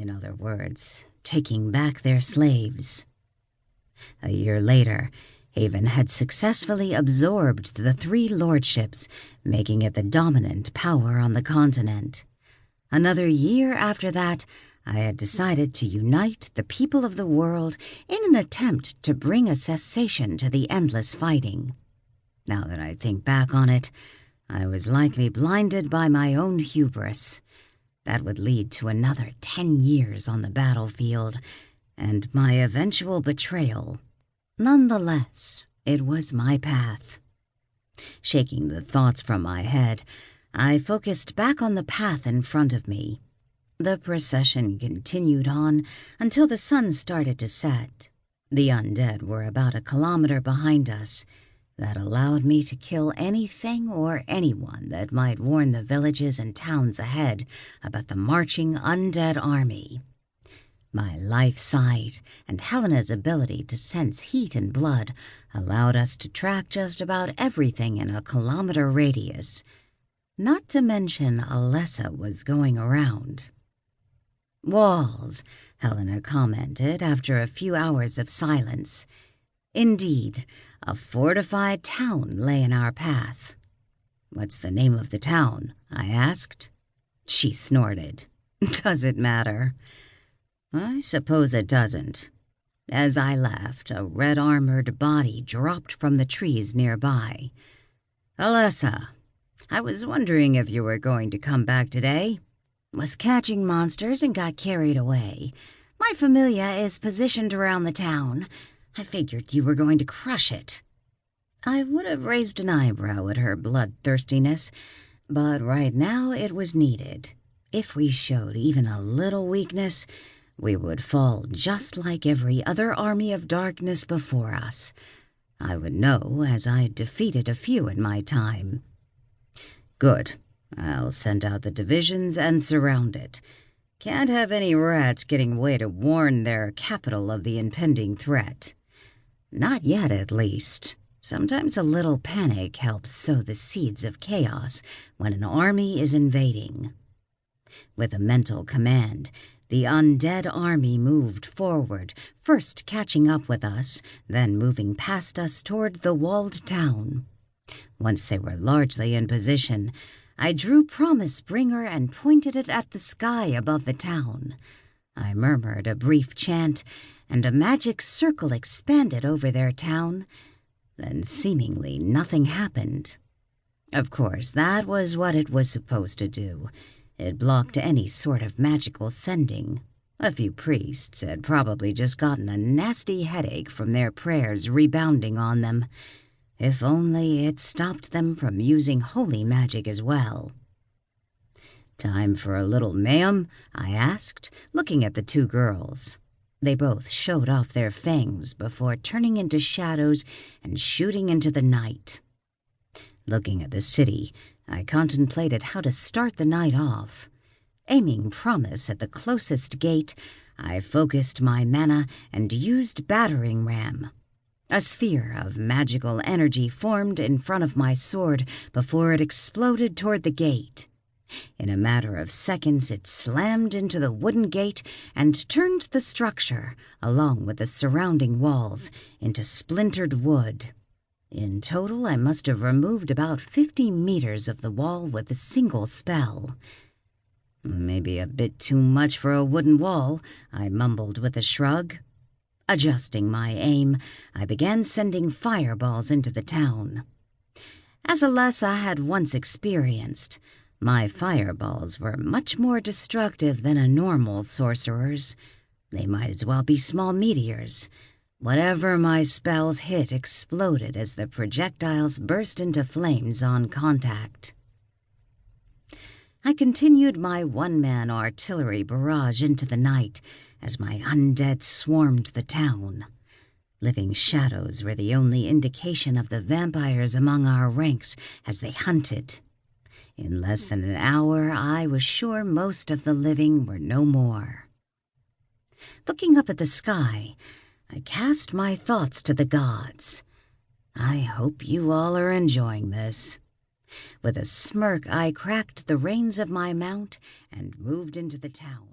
In other words, taking back their slaves. A year later, Haven had successfully absorbed the 3 lordships, making it the dominant power on the continent. Another year after that, I had decided to unite the people of the world in an attempt to bring a cessation to the endless fighting. Now that I think back on it, I was likely blinded by my own hubris. That would lead to another 10 years on the battlefield, and my eventual betrayal. Nonetheless, it was my path. Shaking the thoughts from my head, I focused back on the path in front of me. The procession continued on until the sun started to set. The undead were about 1 kilometer behind us. That allowed me to kill anything or anyone that might warn the villages and towns ahead about the marching undead army. My life sight and Helena's ability to sense heat and blood allowed us to track just about everything in 1 kilometer radius. Not to mention Alessa was going around. "Walls," Helena commented after a few hours of silence. Indeed, a fortified town lay in our path. "What's the name of the town?" I asked. She snorted. "Does it matter?" I suppose it doesn't. As I left, a red-armored body dropped from the trees nearby. "Alessa, I was wondering if you were going to come back today." "Was catching monsters and got carried away. My familia is positioned around the town. I figured you were going to crush it." I would have raised an eyebrow at her bloodthirstiness, but right now it was needed. If we showed even a little weakness, we would fall just like every other army of darkness before us. I would know, as I defeated a few in my time. "Good. I'll send out the divisions and surround it. Can't have any rats getting away to warn their capital of the impending threat. Not yet, at least. Sometimes a little panic helps sow the seeds of chaos when an army is invading." With a mental command, the undead army moved forward, first catching up with us, then moving past us toward the walled town. Once they were largely in position, I drew Promise Bringer and pointed it at the sky above the town. I murmured a brief chant, and a magic circle expanded over their town. Then seemingly nothing happened. Of course, that was what it was supposed to do. It blocked any sort of magical sending. A few priests had probably just gotten a nasty headache from their prayers rebounding on them. If only it stopped them from using holy magic as well. "Time for a little mayhem?" I asked, looking at the 2 girls. They both showed off their fangs before turning into shadows and shooting into the night. Looking at the city, I contemplated how to start the night off. Aiming Promise at the closest gate, I focused my mana and used battering ram. A sphere of magical energy formed in front of my sword before it exploded toward the gate. In a matter of seconds, it slammed into the wooden gate and turned the structure, along with the surrounding walls, into splintered wood. In total, I must have removed about 50 meters of the wall with a single spell. "Maybe a bit too much for a wooden wall," I mumbled with a shrug. Adjusting my aim, I began sending fireballs into the town. As Alessa had once experienced, my fireballs were much more destructive than a normal sorcerer's. They might as well be small meteors. Whatever my spells hit exploded as the projectiles burst into flames on contact. I continued my one-man artillery barrage into the night as my undead swarmed the town. Living shadows were the only indication of the vampires among our ranks as they hunted. In less than an hour, I was sure most of the living were no more. Looking up at the sky, I cast my thoughts to the gods. I hope you all are enjoying this. With a smirk, I cracked the reins of my mount and moved into the town.